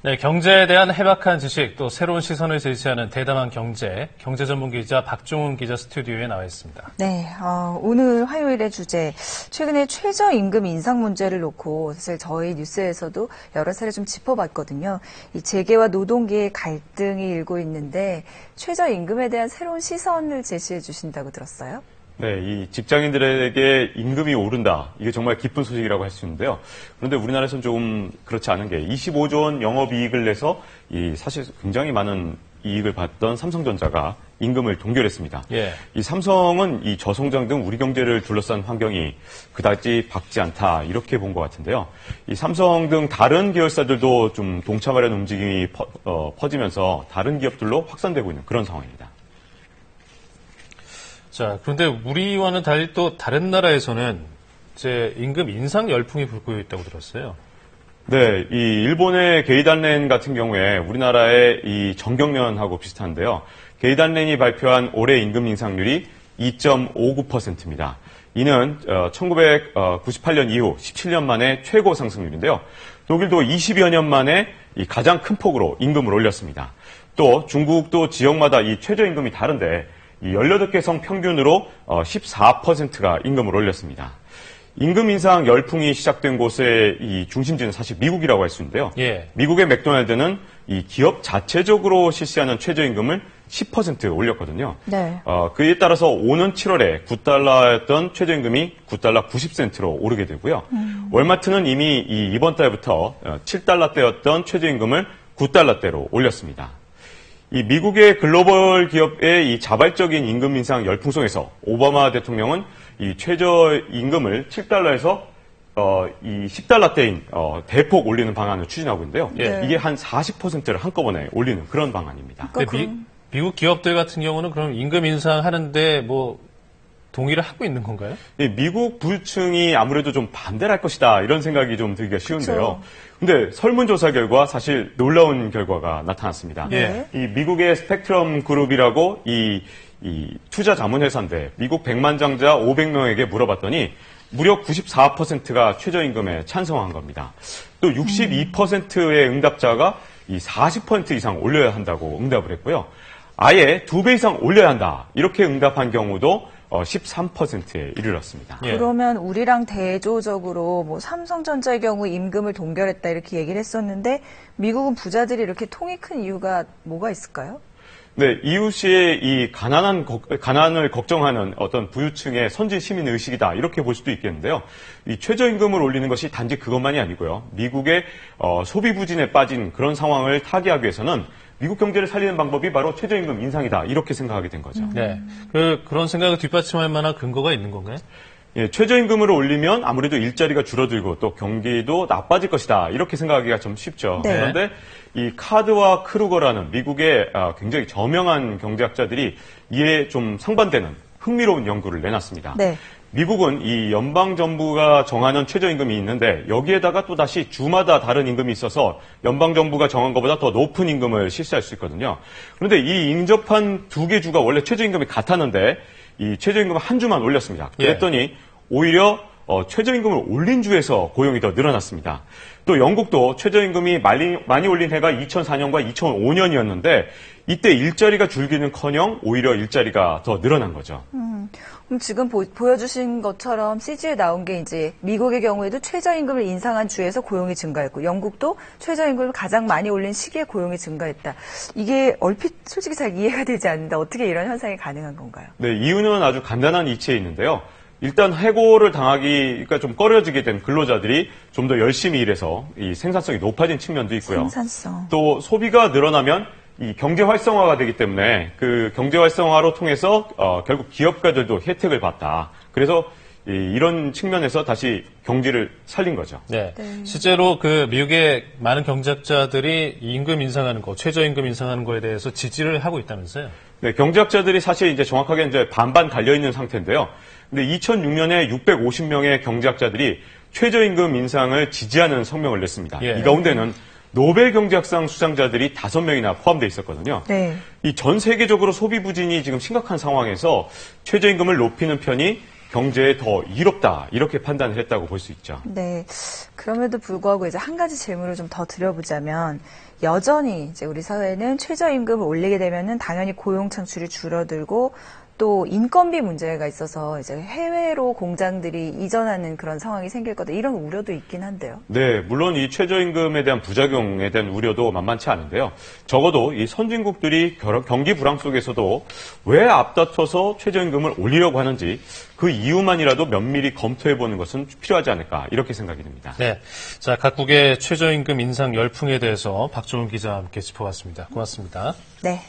네, 경제에 대한 해박한 지식, 또 새로운 시선을 제시하는 대담한 경제 전문 기자 박종훈 기자 스튜디오에 나와 있습니다. 네, 오늘 화요일의 주제, 최근에 최저임금 인상 문제를 놓고 사실 저희 뉴스에서도 여러 차례 좀 짚어봤거든요. 이 재계와 노동계의 갈등이 일고 있는데 최저임금에 대한 새로운 시선을 제시해 주신다고 들었어요? 네, 이 직장인들에게 임금이 오른다. 이게 정말 기쁜 소식이라고 할 수 있는데요. 그런데 우리나라에서는 조금 그렇지 않은 게 25조 원 영업이익을 내서 사실 굉장히 많은 이익을 받던 삼성전자가 임금을 동결했습니다. 예. 이 삼성은 이 저성장 등 우리 경제를 둘러싼 환경이 그다지 밝지 않다. 이렇게 본 것 같은데요. 이 삼성 등 다른 계열사들도 좀 동참하려는 움직임이 퍼지면서 다른 기업들로 확산되고 있는 그런 상황입니다. 자, 그런데 우리와는 달리 또 다른 나라에서는 이제 임금 인상 열풍이 불고 있다고 들었어요. 네, 이 일본의 게이단렌 같은 경우에 우리나라의 이 정경련하고 비슷한데요. 게이단렌이 발표한 올해 임금 인상률이 2.59%입니다. 이는 1998년 이후 17년 만에 최고 상승률인데요. 독일도 20여 년 만에 이 가장 큰 폭으로 임금을 올렸습니다. 또 중국도 지역마다 이 최저임금이 다른데 이 18개 성 평균으로 14%가 임금을 올렸습니다. 임금 인상 열풍이 시작된 곳의 이 중심지는 사실 미국이라고 할 수 있는데요. 예. 미국의 맥도날드는 이 기업 자체적으로 실시하는 최저임금을 10% 올렸거든요. 네. 그에 따라서 오는 7월에 9달러였던 최저임금이 9달러 90센트로 오르게 되고요. 월마트는 이미 이번 달부터 7달러대였던 최저임금을 9달러대로 올렸습니다. 이 미국의 글로벌 기업의 이 자발적인 임금 인상 열풍 속에서 오바마 대통령은 이 최저임금을 7달러에서 이 10달러대인 대폭 올리는 방안을 추진하고 있는데요. 예. 이게 한 40%를 한꺼번에 올리는 그런 방안입니다. 근데 미국 기업들 같은 경우는 그럼 임금 인상하는데 뭐 동의를 하고 있는 건가요? 미국 부유층이 아무래도 좀 반대를 할 것이다 이런 생각이 좀 들기가 쉬운데요. 근데 설문조사 결과 사실 놀라운 결과가 나타났습니다. 네. 이 미국의 스펙트럼 그룹이라고 이 투자 자문회사인데 미국 100만 장자 500명에게 물어봤더니 무려 94%가 최저임금에 찬성한 겁니다. 또 62%의 응답자가 이 40% 이상 올려야 한다고 응답을 했고요. 아예 2배 이상 올려야 한다 이렇게 응답한 경우도 13%에 이르렀습니다. 예. 그러면 우리랑 대조적으로 뭐 삼성전자의 경우 임금을 동결했다 이렇게 얘기를 했었는데 미국은 부자들이 이렇게 통이 큰 이유가 뭐가 있을까요? 네, 이웃의 이 가난을 걱정하는 어떤 부유층의 선진 시민 의식이다 이렇게 볼 수도 있겠는데요. 이 최저임금을 올리는 것이 단지 그것만이 아니고요. 미국의 소비 부진에 빠진 그런 상황을 타개하기 위해서는 미국 경제를 살리는 방법이 바로 최저임금 인상이다 이렇게 생각하게 된 거죠. 네, 그런 생각을 뒷받침할 만한 근거가 있는 건가요? 예, 최저임금을 올리면 아무래도 일자리가 줄어들고 또 경기도 나빠질 것이다 이렇게 생각하기가 좀 쉽죠. 네. 그런데 이 카드와 크루거라는 미국의 굉장히 저명한 경제학자들이 이에 좀 상반되는 흥미로운 연구를 내놨습니다. 네. 미국은 이 연방정부가 정하는 최저임금이 있는데 여기에다가 또 다시 주마다 다른 임금이 있어서 연방정부가 정한 것보다 더 높은 임금을 실시할 수 있거든요. 그런데 이 인접한 두 개 주가 원래 최저임금이 같았는데 이 최저임금을 한 주만 올렸습니다. 그랬더니 오히려 최저임금을 올린 주에서 고용이 더 늘어났습니다. 또 영국도 최저임금이 많이 올린 해가 2004년과 2005년이었는데 이때 일자리가 줄기는커녕 오히려 일자리가 더 늘어난 거죠. 그럼 지금 보여주신 것처럼 CG에 나온 게 이제 미국의 경우에도 최저임금을 인상한 주에서 고용이 증가했고 영국도 최저임금을 가장 많이 올린 시기에 고용이 증가했다. 이게 얼핏 솔직히 잘 이해가 되지 않는데 어떻게 이런 현상이 가능한 건가요? 네, 이유는 아주 간단한 이치에 있는데요. 일단 해고를 당하기가 좀 꺼려지게 된 근로자들이 좀 더 열심히 일해서 이 생산성이 높아진 측면도 있고요. 생산성. 또 소비가 늘어나면 이 경제 활성화가 되기 때문에 그 경제 활성화로 통해서 결국 기업가들도 혜택을 받다. 그래서 이런 측면에서 다시 경제를 살린 거죠. 네. 실제로 그 미국의 많은 경제학자들이 임금 인상하는 거, 최저임금 인상하는 거에 대해서 지지를 하고 있다면서요? 네, 경제학자들이 사실 이제 정확하게 이제 반반 갈려 있는 상태인데요. 근데 2006년에 650명의 경제학자들이 최저임금 인상을 지지하는 성명을 냈습니다. 예. 이 가운데는 노벨 경제학상 수상자들이 5명이나 포함되어 있었거든요. 네. 이 전 세계적으로 소비 부진이 지금 심각한 상황에서 최저임금을 높이는 편이 경제에 더 이롭다 이렇게 판단을 했다고 볼 수 있죠. 네. 그럼에도 불구하고 이제 한 가지 질문을 좀 더 드려보자면 여전히 이제 우리 사회는 최저임금을 올리게 되면은 당연히 고용 창출이 줄어들고 또 인건비 문제가 있어서 이제 해외로 공장들이 이전하는 그런 상황이 생길 거다 이런 우려도 있긴 한데요. 네, 물론 이 최저임금에 대한 부작용에 대한 우려도 만만치 않은데요. 적어도 이 선진국들이 경기 불황 속에서도 왜 앞다퉈서 최저임금을 올리려고 하는지 그 이유만이라도 면밀히 검토해보는 것은 필요하지 않을까 이렇게 생각이 듭니다. 네, 자 각국의 최저임금 인상 열풍에 대해서 박종훈 기자와 함께 짚어봤습니다. 고맙습니다. 네.